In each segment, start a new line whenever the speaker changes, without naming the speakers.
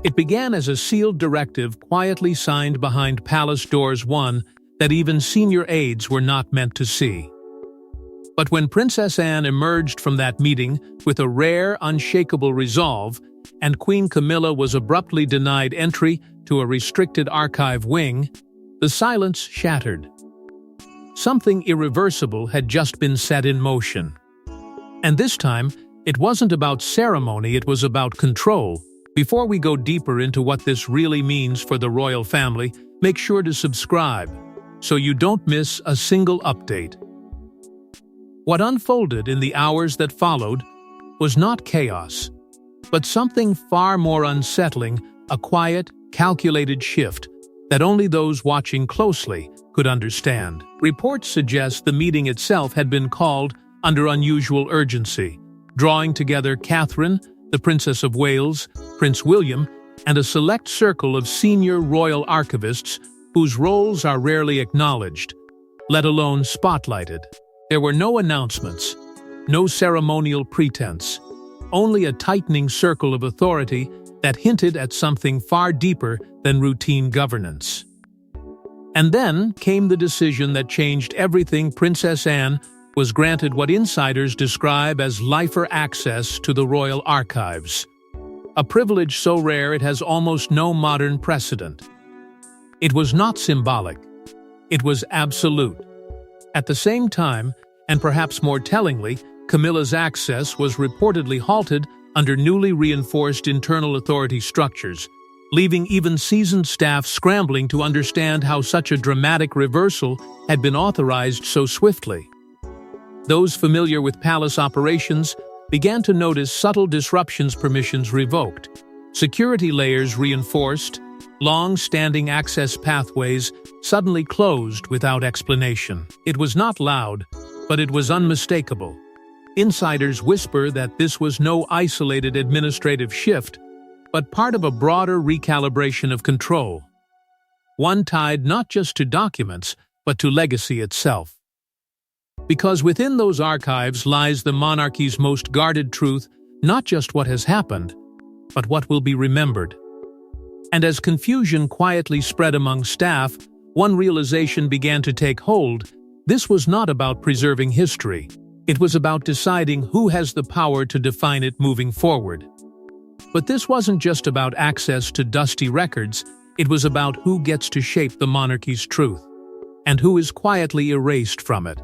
It began as a sealed directive quietly signed behind palace doors, one that even senior aides were not meant to see. But when Princess Anne emerged from that meeting with a rare, unshakable resolve, and Queen Camilla was abruptly denied entry to a restricted archive wing, the silence shattered. Something irreversible had just been set in motion. And this time, it wasn't about ceremony, it was about control. Before we go deeper into what this really means for the royal family, make sure to subscribe so you don't miss a single update. What unfolded in the hours that followed was not chaos, but something far more unsettling, a quiet, calculated shift that only those watching closely could understand. Reports suggest the meeting itself had been called under unusual urgency, drawing together Catherine, the Princess of Wales, Prince William, and a select circle of senior royal archivists whose roles are rarely acknowledged, let alone spotlighted. There were no announcements, no ceremonial pretense, only a tightening circle of authority that hinted at something far deeper than routine governance. And then came the decision that changed everything. Princess Anne was granted what insiders describe as lifer access to the royal archives, a privilege so rare it has almost no modern precedent. It was not symbolic, it was absolute. At the same time, and perhaps more tellingly, Camilla's access was reportedly halted under newly reinforced internal authority structures, leaving even seasoned staff scrambling to understand how such a dramatic reversal had been authorized so swiftly. Those familiar with palace operations began to notice subtle disruptions, permissions revoked, security layers reinforced, long-standing access pathways suddenly closed without explanation. It was not loud, but it was unmistakable. Insiders whisper that this was no isolated administrative shift, but part of a broader recalibration of control, one tied not just to documents, but to legacy itself. Because within those archives lies the monarchy's most guarded truth, not just what has happened, but what will be remembered. And as confusion quietly spread among staff, one realization began to take hold: this was not about preserving history. It was about deciding who has the power to define it moving forward. But this wasn't just about access to dusty records, it was about who gets to shape the monarchy's truth, and who is quietly erased from it.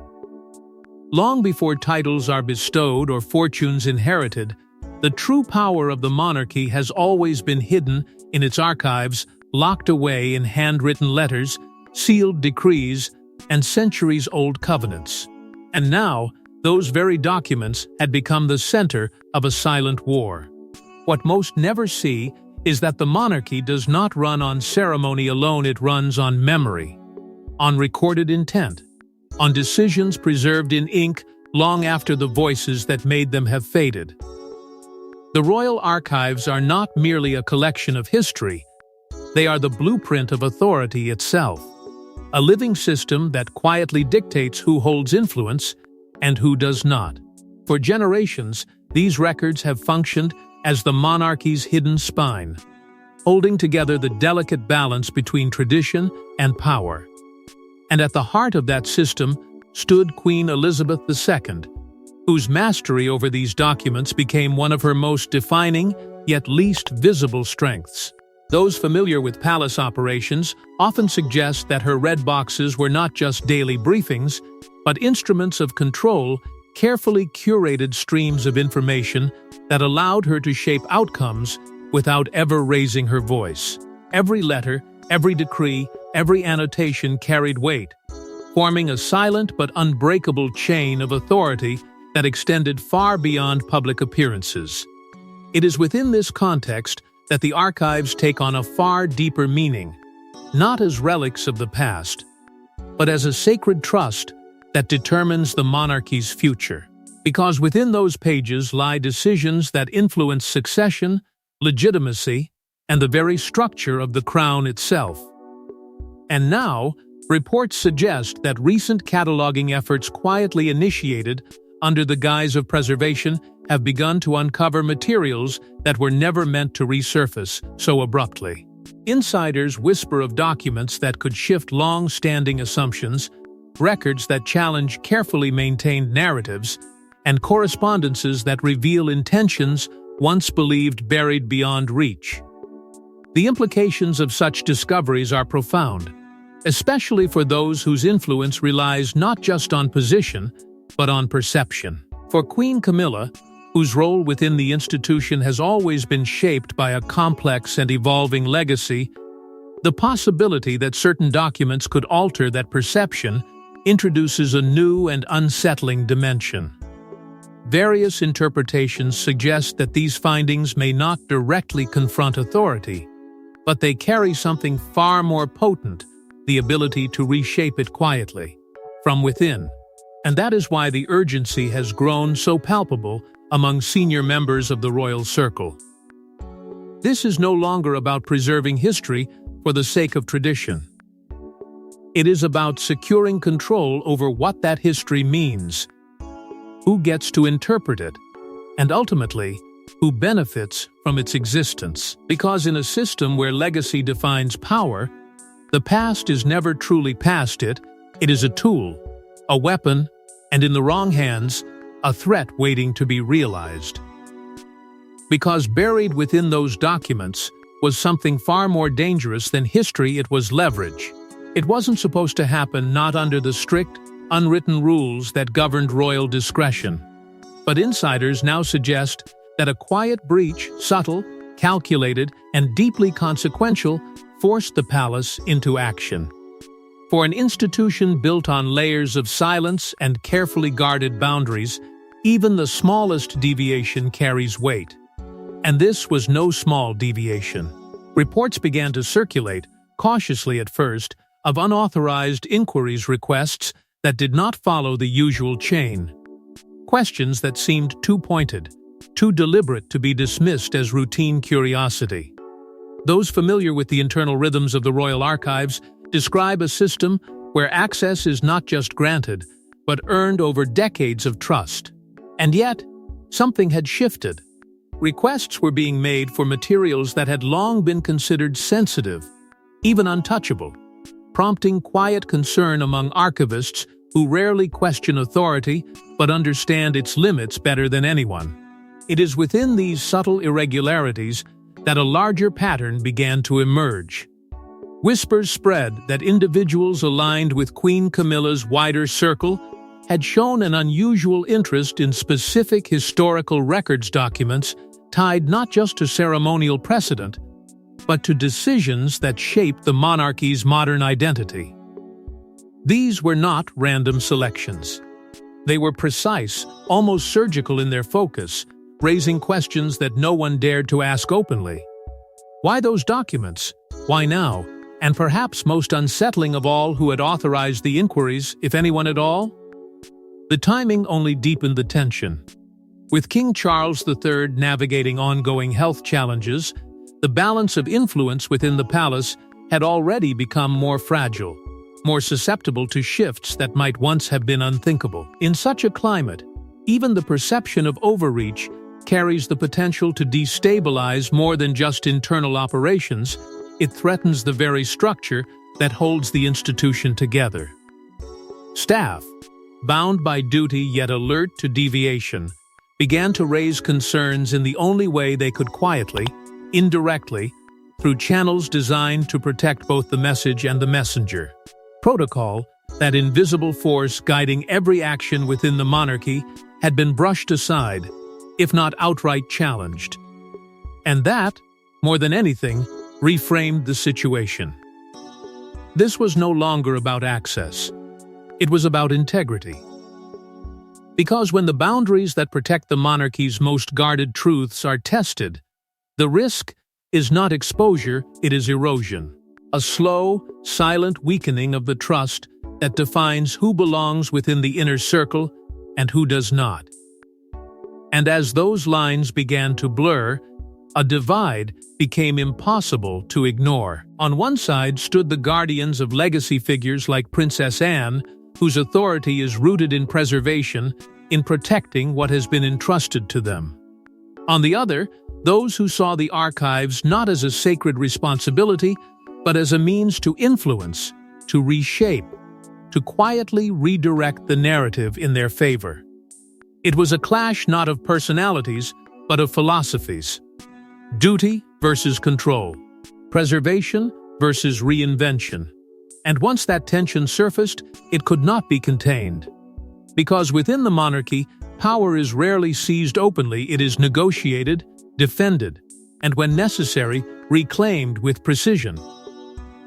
Long before titles are bestowed or fortunes inherited, the true power of the monarchy has always been hidden in its archives, locked away in handwritten letters, sealed decrees, and centuries-old covenants. And now, those very documents had become the center of a silent war. What most never see is that the monarchy does not run on ceremony alone, it runs on memory, on recorded intent, on decisions preserved in ink long after the voices that made them have faded. The royal archives are not merely a collection of history, they are the blueprint of authority itself, a living system that quietly dictates who holds influence and who does not. For generations, these records have functioned as the monarchy's hidden spine, holding together the delicate balance between tradition and power. And at the heart of that system stood Queen Elizabeth II, whose mastery over these documents became one of her most defining, yet least visible strengths. Those familiar with palace operations often suggest that her red boxes were not just daily briefings, but instruments of control, carefully curated streams of information that allowed her to shape outcomes without ever raising her voice. Every letter, every decree, every annotation carried weight, forming a silent but unbreakable chain of authority that extended far beyond public appearances. It is within this context that the archives take on a far deeper meaning, not as relics of the past, but as a sacred trust that determines the monarchy's future. Because within those pages lie decisions that influence succession, legitimacy, and the very structure of the crown itself. And now, reports suggest that recent cataloging efforts quietly initiated under the guise of preservation have begun to uncover materials that were never meant to resurface so abruptly. Insiders whisper of documents that could shift long-standing assumptions, records that challenge carefully maintained narratives, and correspondences that reveal intentions once believed buried beyond reach. The implications of such discoveries are profound, especially for those whose influence relies not just on position, but on perception. For Queen Camilla, whose role within the institution has always been shaped by a complex and evolving legacy, the possibility that certain documents could alter that perception introduces a new and unsettling dimension. Various interpretations suggest that these findings may not directly confront authority, but they carry something far more potent, the ability to reshape it quietly, from within. And that is why the urgency has grown so palpable among senior members of the royal circle. This is no longer about preserving history for the sake of tradition. It is about securing control over what that history means, who gets to interpret it, and ultimately, who benefits from its existence. Because in a system where legacy defines power, the past is never truly past it is a tool, a weapon, and in the wrong hands, a threat waiting to be realized. Because buried within those documents was something far more dangerous than history. It was leverage. It wasn't supposed to happen, not under the strict, unwritten rules that governed royal discretion. But insiders now suggest that a quiet breach, subtle, calculated, and deeply consequential, forced the palace into action. For an institution built on layers of silence and carefully guarded boundaries, even the smallest deviation carries weight. And this was no small deviation. Reports began to circulate, cautiously at first, of unauthorized inquiries requests that did not follow the usual chain. Questions that seemed too pointed, too deliberate to be dismissed as routine curiosity. Those familiar with the internal rhythms of the royal archives describe a system where access is not just granted, but earned over decades of trust. And yet, something had shifted. Requests were being made for materials that had long been considered sensitive, even untouchable, prompting quiet concern among archivists who rarely question authority but understand its limits better than anyone. It is within these subtle irregularities that a larger pattern began to emerge. Whispers spread that individuals aligned with Queen Camilla's wider circle had shown an unusual interest in specific historical records documents tied not just to ceremonial precedent, but to decisions that shaped the monarchy's modern identity. These were not random selections. They were precise, almost surgical in their focus, raising questions that no one dared to ask openly. Why those documents? Why now? And perhaps most unsettling of all, who had authorized the inquiries, if anyone at all? The timing only deepened the tension. With King Charles III navigating ongoing health challenges, the balance of influence within the palace had already become more fragile, more susceptible to shifts that might once have been unthinkable. In such a climate, even the perception of overreach carries the potential to destabilize more than just internal operations. It threatens the very structure that holds the institution together. Staff, bound by duty yet alert to deviation, began to raise concerns in the only way they could quietly, indirectly, through channels designed to protect both the message and the messenger. Protocol, that invisible force guiding every action within the monarchy, had been brushed aside, if not outright challenged. And that, more than anything, reframed the situation. This was no longer about access. It was about integrity. Because when the boundaries that protect the monarchy's most guarded truths are tested, the risk is not exposure, it is erosion. A slow, silent weakening of the trust that defines who belongs within the inner circle and who does not. And as those lines began to blur, a divide became impossible to ignore. On one side stood the guardians of legacy figures like Princess Anne, whose authority is rooted in preservation, in protecting what has been entrusted to them. On the other, those who saw the archives not as a sacred responsibility, but as a means to influence, to reshape, to quietly redirect the narrative in their favor. It was a clash not of personalities, but of philosophies. Duty versus control. Preservation versus reinvention. And once that tension surfaced, it could not be contained. Because within the monarchy, power is rarely seized openly, it is negotiated, defended, and when necessary, reclaimed with precision.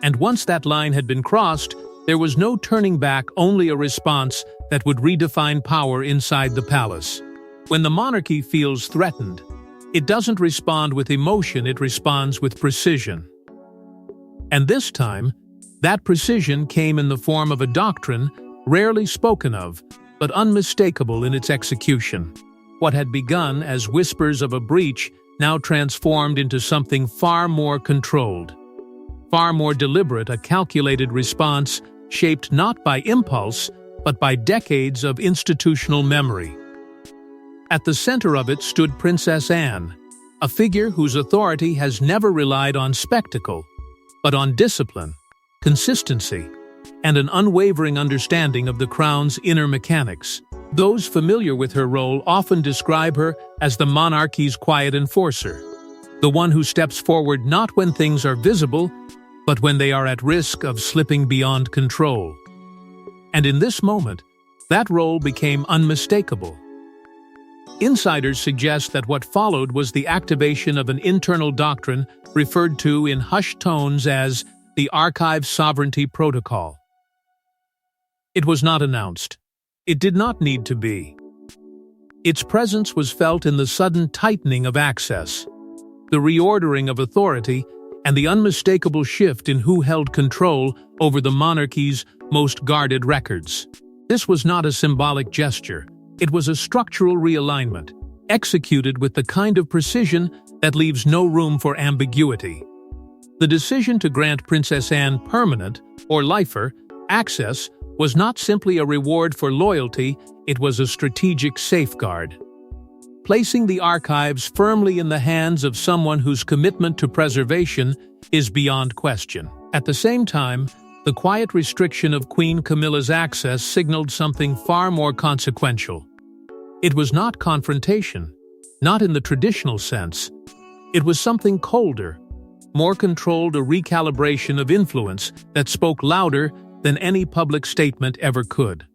And once that line had been crossed, there was no turning back, only a response that would redefine power inside the palace. When the monarchy feels threatened, it doesn't respond with emotion, it responds with precision. And this time, that precision came in the form of a doctrine rarely spoken of, but unmistakable in its execution. What had begun as whispers of a breach now transformed into something far more controlled, far more deliberate, a calculated response shaped not by impulse, but by decades of institutional memory. At the center of it stood Princess Anne, a figure whose authority has never relied on spectacle, but on discipline, consistency, and an unwavering understanding of the crown's inner mechanics. Those familiar with her role often describe her as the monarchy's quiet enforcer, the one who steps forward not when things are visible, but when they are at risk of slipping beyond control. And in this moment, that role became unmistakable. Insiders suggest that what followed was the activation of an internal doctrine referred to in hushed tones as the Archive Sovereignty Protocol. It was not announced. It did not need to be. Its presence was felt in the sudden tightening of access, the reordering of authority, and the unmistakable shift in who held control over the monarchy's most guarded records. This was not a symbolic gesture. It was a structural realignment, executed with the kind of precision that leaves no room for ambiguity. The decision to grant Princess Anne permanent, or lifer, access was not simply a reward for loyalty, it was a strategic safeguard. Placing the archives firmly in the hands of someone whose commitment to preservation is beyond question. At the same time, the quiet restriction of Queen Camilla's access signaled something far more consequential. It was not confrontation, not in the traditional sense. It was something colder, more controlled, a recalibration of influence that spoke louder than any public statement ever could.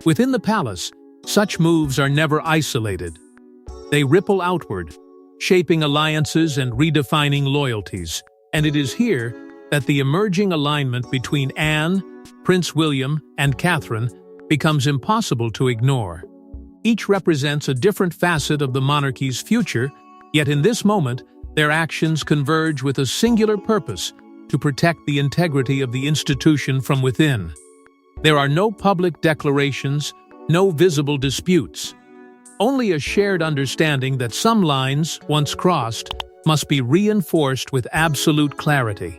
Within the palace, such moves are never isolated. They ripple outward, shaping alliances and redefining loyalties. And it is here that the emerging alignment between Anne, Prince William, and Catherine becomes impossible to ignore. Each represents a different facet of the monarchy's future, yet in this moment, their actions converge with a singular purpose: to protect the integrity of the institution from within. There are no public declarations, no visible disputes, only a shared understanding that some lines, once crossed, must be reinforced with absolute clarity.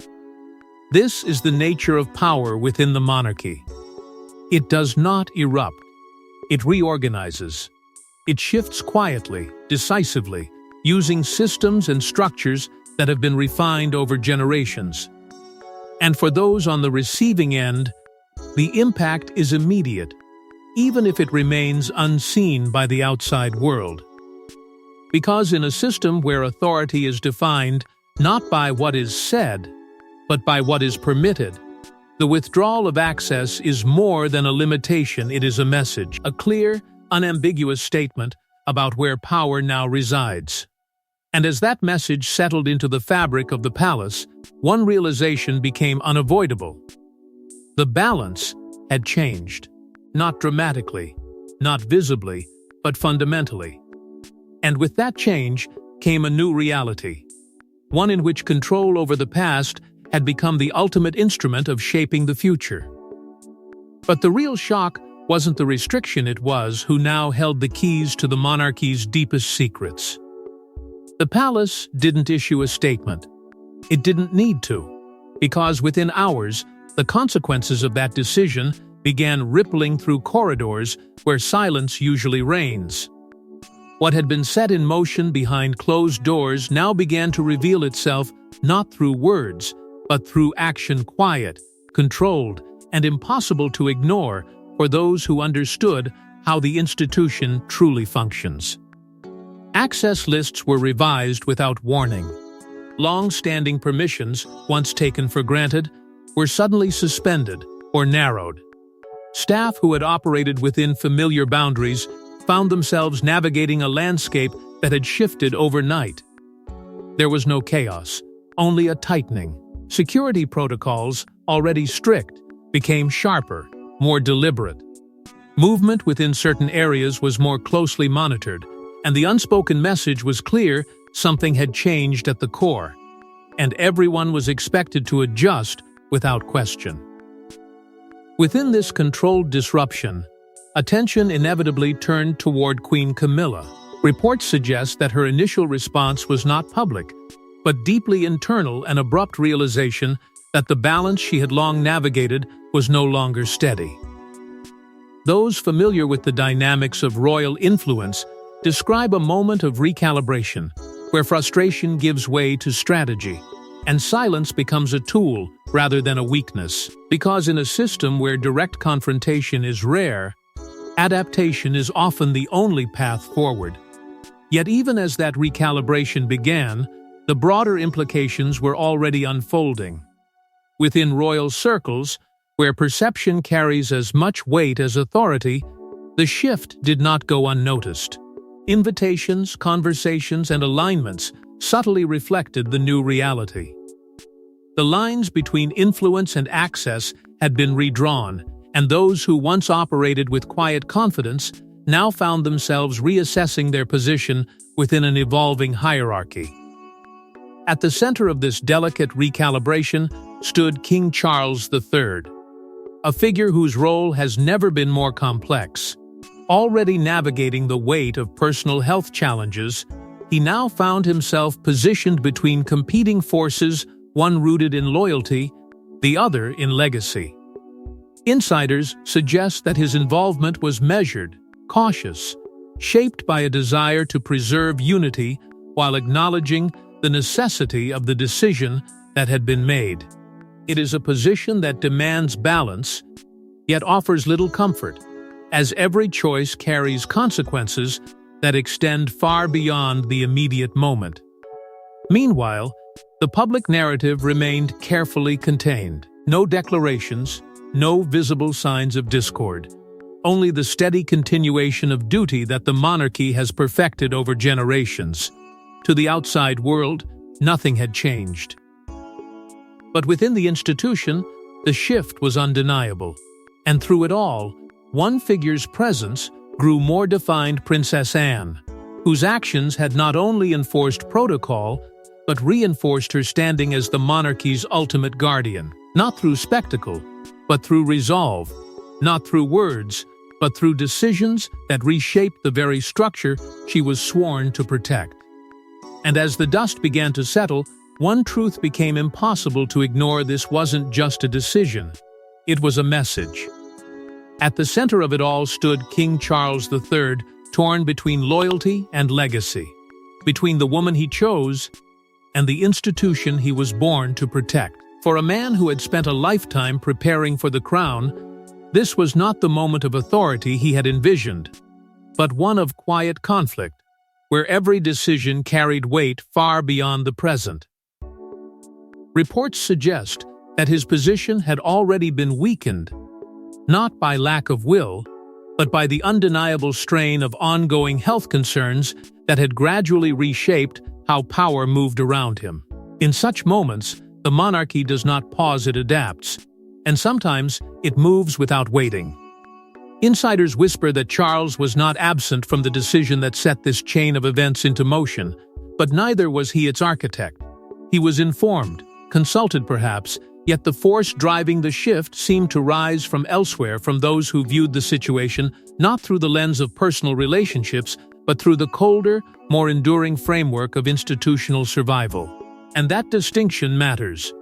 This is the nature of power within the monarchy. It does not erupt. It reorganizes. It shifts quietly, decisively, using systems and structures that have been refined over generations. And for those on the receiving end, the impact is immediate, even if it remains unseen by the outside world. Because in a system where authority is defined not by what is said, but by what is permitted, the withdrawal of access is more than a limitation, it is a message, a clear, unambiguous statement about where power now resides. And as that message settled into the fabric of the palace, one realization became unavoidable. The balance had changed, not dramatically, not visibly, but fundamentally. And with that change came a new reality, one in which control over the past had become the ultimate instrument of shaping the future. But the real shock wasn't the restriction, it was who now held the keys to the monarchy's deepest secrets. The palace didn't issue a statement. It didn't need to, because within hours, the consequences of that decision began rippling through corridors where silence usually reigns. What had been set in motion behind closed doors now began to reveal itself not through words, but through action, quiet, controlled, and impossible to ignore for those who understood how the institution truly functions. Access lists were revised without warning. Long-standing permissions, once taken for granted, were suddenly suspended or narrowed. Staff who had operated within familiar boundaries found themselves navigating a landscape that had shifted overnight. There was no chaos, only a tightening. Security protocols, already strict, became sharper, more deliberate. Movement within certain areas was more closely monitored, and the unspoken message was clear: something had changed at the core, and everyone was expected to adjust without question. Within this controlled disruption, attention inevitably turned toward Queen Camilla. Reports suggest that her initial response was not public, but deeply internal, an abrupt realization that the balance she had long navigated was no longer steady. Those familiar with the dynamics of royal influence describe a moment of recalibration, where frustration gives way to strategy, and silence becomes a tool rather than a weakness. Because in a system where direct confrontation is rare, adaptation is often the only path forward. Yet even as that recalibration began, the broader implications were already unfolding. Within royal circles, where perception carries as much weight as authority, the shift did not go unnoticed. Invitations, conversations, and alignments subtly reflected the new reality. The lines between influence and access had been redrawn, and those who once operated with quiet confidence now found themselves reassessing their position within an evolving hierarchy. At the center of this delicate recalibration stood King Charles III, a figure whose role has never been more complex. Already navigating the weight of personal health challenges, he now found himself positioned between competing forces, one rooted in loyalty, the other in legacy. Insiders suggest that his involvement was measured, cautious, shaped by a desire to preserve unity while acknowledging the necessity of the decision that had been made. It is a position that demands balance, yet offers little comfort, as every choice carries consequences that extend far beyond the immediate moment. Meanwhile, the public narrative remained carefully contained. No declarations, no visible signs of discord. Only the steady continuation of duty that the monarchy has perfected over generations. To the outside world, nothing had changed. But within the institution, the shift was undeniable. And through it all, one figure's presence grew more defined: Princess Anne, whose actions had not only enforced protocol, but reinforced her standing as the monarchy's ultimate guardian. Not through spectacle, but through resolve. Not through words, but through decisions that reshaped the very structure she was sworn to protect. And as the dust began to settle, one truth became impossible to ignore: this wasn't just a decision. It was a message. At the center of it all stood King Charles III, torn between loyalty and legacy, between the woman he chose and the institution he was born to protect. For a man who had spent a lifetime preparing for the crown, this was not the moment of authority he had envisioned, but one of quiet conflict, where every decision carried weight far beyond the present. Reports suggest that his position had already been weakened, not by lack of will, but by the undeniable strain of ongoing health concerns that had gradually reshaped how power moved around him. In such moments, the monarchy does not pause, it adapts, and sometimes it moves without waiting. Insiders whisper that Charles was not absent from the decision that set this chain of events into motion, but neither was he its architect. He was informed, consulted perhaps, yet the force driving the shift seemed to rise from elsewhere, from those who viewed the situation not through the lens of personal relationships, but through the colder, more enduring framework of institutional survival. And that distinction matters,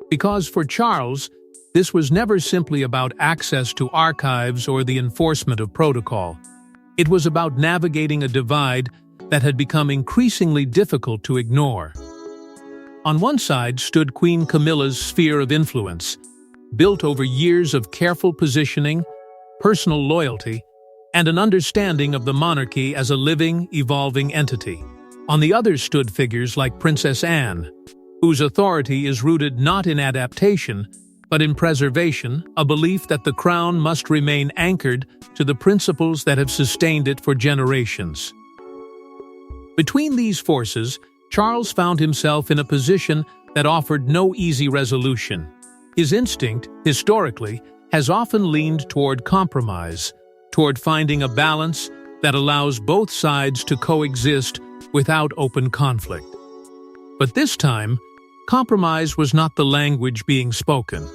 because for Charles, This was never simply about access to archives or the enforcement of protocol. It was about navigating a divide that had become increasingly difficult to ignore. On one side stood Queen Camilla's sphere of influence, built over years of careful positioning, personal loyalty, and an understanding of the monarchy as a living, evolving entity. On the other stood figures like Princess Anne, whose authority is rooted not in adaptation, but in preservation, a belief that the crown must remain anchored to the principles that have sustained it for generations. Between these forces, Charles found himself in a position that offered no easy resolution. His instinct, historically, has often leaned toward compromise, toward finding a balance that allows both sides to coexist without open conflict. But this time, compromise was not the language being spoken.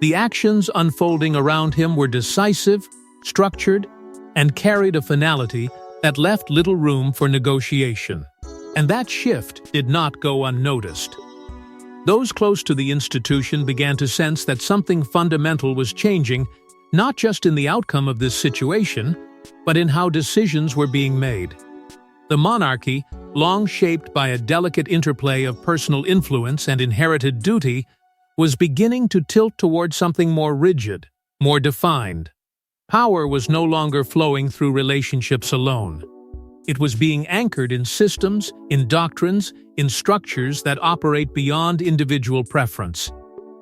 The actions unfolding around him were decisive, structured, and carried a finality that left little room for negotiation. And that shift did not go unnoticed. Those close to the institution began to sense that something fundamental was changing, not just in the outcome of this situation, but in how decisions were being made. The monarchy, long shaped by a delicate interplay of personal influence and inherited duty, was beginning to tilt toward something more rigid, more defined. Power was no longer flowing through relationships alone. It was being anchored in systems, in doctrines, in structures that operate beyond individual preference.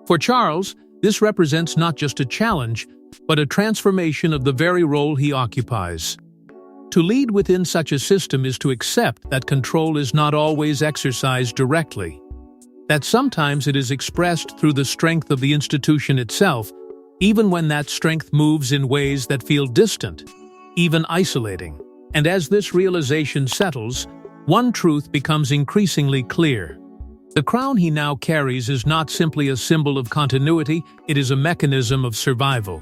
For Charles, this represents not just a challenge, but a transformation of the very role he occupies. To lead within such a system is to accept that control is not always exercised directly, that sometimes it is expressed through the strength of the institution itself, even when that strength moves in ways that feel distant, even isolating. And as this realization settles, one truth becomes increasingly clear. The crown he now carries is not simply a symbol of continuity, it is a mechanism of survival.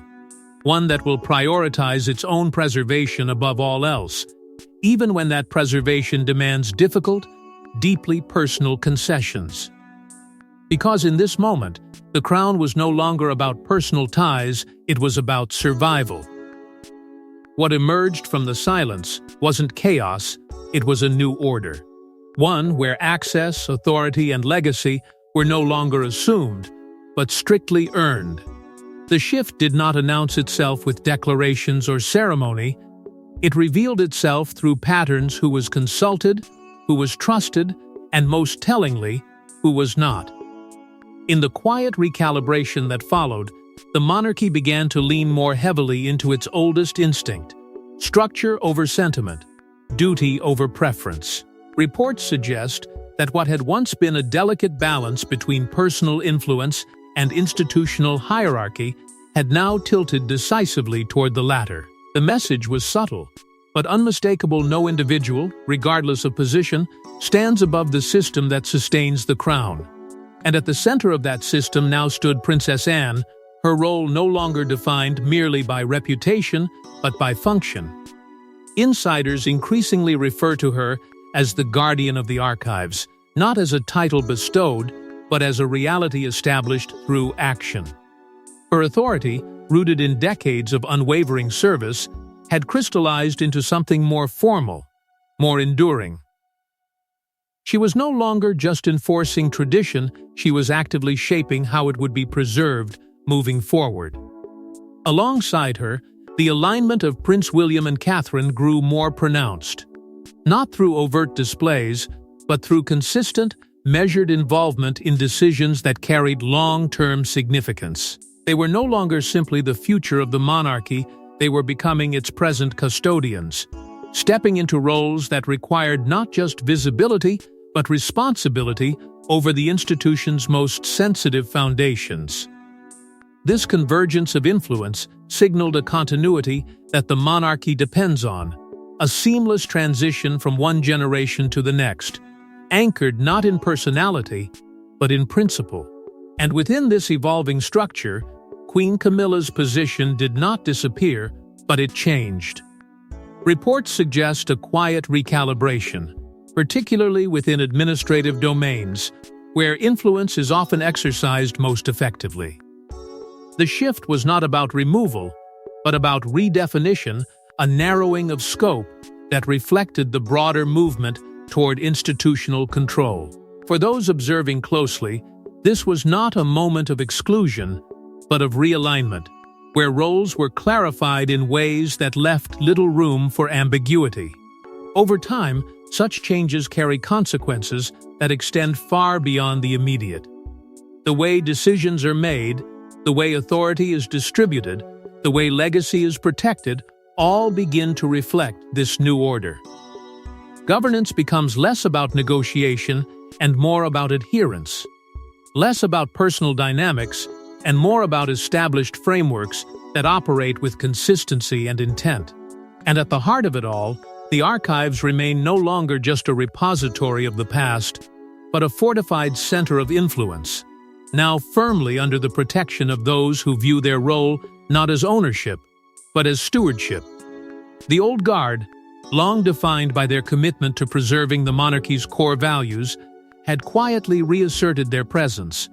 One that will prioritize its own preservation above all else, even when that preservation demands difficult, deeply personal concessions. Because in this moment, the crown was no longer about personal ties, it was about survival. What emerged from the silence wasn't chaos, it was a new order. One where access, authority, and legacy were no longer assumed, but strictly earned. The shift did not announce itself with declarations or ceremony. It revealed itself through patterns: who was consulted, who was trusted, and most tellingly, who was not. In the quiet recalibration that followed, the monarchy began to lean more heavily into its oldest instinct: structure over sentiment, duty over preference. Reports suggest that what had once been a delicate balance between personal influence and institutional hierarchy had now tilted decisively toward the latter. The message was subtle, but unmistakable: no individual, regardless of position, stands above the system that sustains the crown. And at the center of that system now stood Princess Anne, her role no longer defined merely by reputation, but by function. Insiders increasingly refer to her as the guardian of the archives, not as a title bestowed, but as a reality established through action. Her authority, rooted in decades of unwavering service, had crystallized into something more formal, more enduring. She was no longer just enforcing tradition, she was actively shaping how it would be preserved moving forward. Alongside her, the alignment of Prince William and Catherine grew more pronounced. Not through overt displays, but through consistent, measured involvement in decisions that carried long-term significance. They were no longer simply the future of the monarchy, they were becoming its present custodians, stepping into roles that required not just visibility, but responsibility over the institution's most sensitive foundations. This convergence of influence signaled a continuity that the monarchy depends on, a seamless transition from one generation to the next, anchored not in personality, but in principle. And within this evolving structure, Queen Camilla's position did not disappear, but it changed. Reports suggest a quiet recalibration, particularly within administrative domains, where influence is often exercised most effectively. The shift was not about removal, but about redefinition, a narrowing of scope that reflected the broader movement toward institutional control. For those observing closely, this was not a moment of exclusion, but of realignment, where roles were clarified in ways that left little room for ambiguity. Over time, such changes carry consequences that extend far beyond the immediate. The way decisions are made, the way authority is distributed, the way legacy is protected, all begin to reflect this new order. Governance becomes less about negotiation and more about adherence, less about personal dynamics and more about established frameworks that operate with consistency and intent. And at the heart of it all, the archives remain no longer just a repository of the past, but a fortified center of influence, now firmly under the protection of those who view their role not as ownership, but as stewardship. The old guard, long defined by their commitment to preserving the monarchy's core values, had quietly reasserted their presence,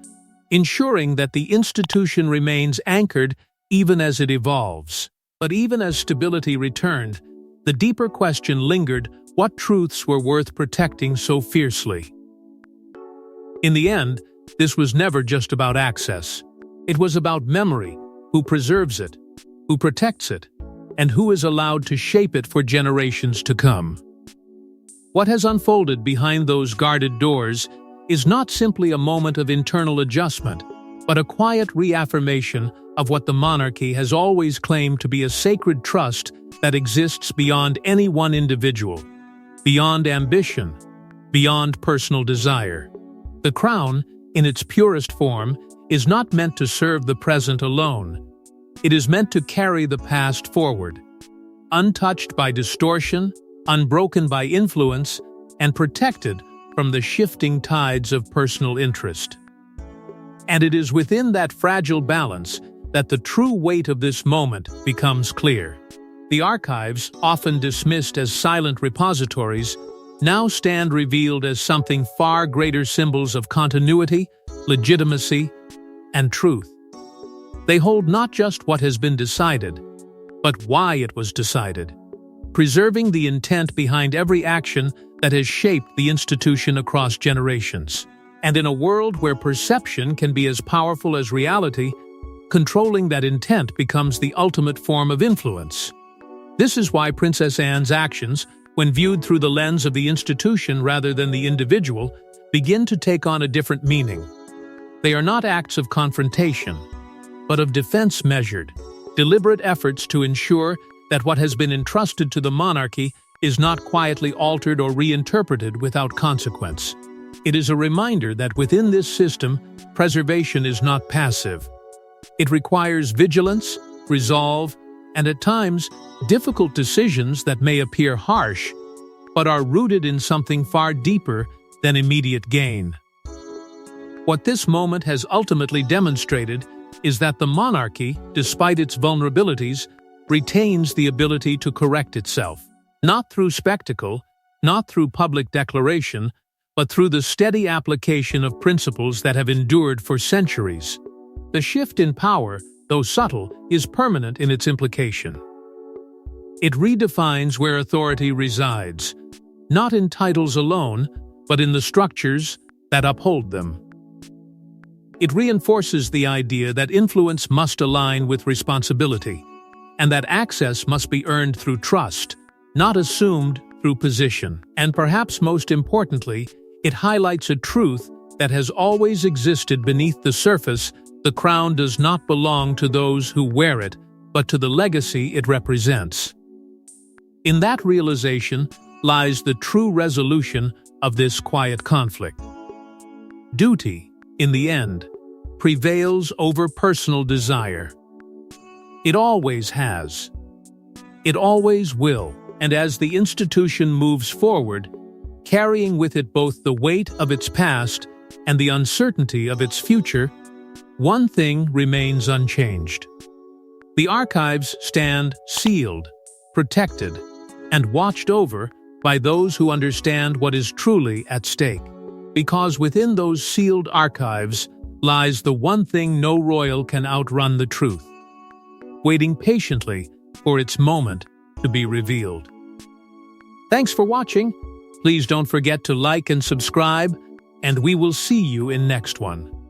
ensuring that the institution remains anchored even as it evolves. But even as stability returned, the deeper question lingered: what truths were worth protecting so fiercely? In the end, this was never just about access. It was about memory, who preserves it, who protects it, and who is allowed to shape it for generations to come. What has unfolded behind those guarded doors is not simply a moment of internal adjustment, but a quiet reaffirmation of what the monarchy has always claimed to be a sacred trust that exists beyond any one individual, beyond ambition, beyond personal desire. The crown, in its purest form, is not meant to serve the present alone. It is meant to carry the past forward, untouched by distortion, unbroken by influence, and protected from the shifting tides of personal interest. And it is within that fragile balance that the true weight of this moment becomes clear. The archives, often dismissed as silent repositories, now stand revealed as something far greater: symbols of continuity, legitimacy, and truth. They hold not just what has been decided, but why it was decided, preserving the intent behind every action that has shaped the institution across generations. And in a world where perception can be as powerful as reality, controlling that intent becomes the ultimate form of influence. This is why Princess Anne's actions, when viewed through the lens of the institution rather than the individual, begin to take on a different meaning. They are not acts of confrontation, but of defense, measured, deliberate efforts to ensure that what has been entrusted to the monarchy is not quietly altered or reinterpreted without consequence. It is a reminder that within this system, preservation is not passive. It requires vigilance, resolve, and at times, difficult decisions that may appear harsh, but are rooted in something far deeper than immediate gain. What this moment has ultimately demonstrated is that the monarchy, despite its vulnerabilities, retains the ability to correct itself, not through spectacle, not through public declaration, but through the steady application of principles that have endured for centuries. The shift in power, though subtle, is permanent in its implication. It redefines where authority resides, not in titles alone, but in the structures that uphold them. It reinforces the idea that influence must align with responsibility, and that access must be earned through trust, not assumed through position. And perhaps most importantly, it highlights a truth that has always existed beneath the surface: the crown does not belong to those who wear it, but to the legacy it represents. In that realization lies the true resolution of this quiet conflict. Duty, in the end, prevails over personal desire. It always has. It always will. And as the institution moves forward, carrying with it both the weight of its past and the uncertainty of its future, one thing remains unchanged. The archives stand sealed, protected, and watched over by those who understand what is truly at stake. Because within those sealed archives lies the one thing no royal can outrun: the truth, waiting patiently for its moment to be revealed. Thanks for watching. Please don't forget to like and subscribe, and we will see you in next one.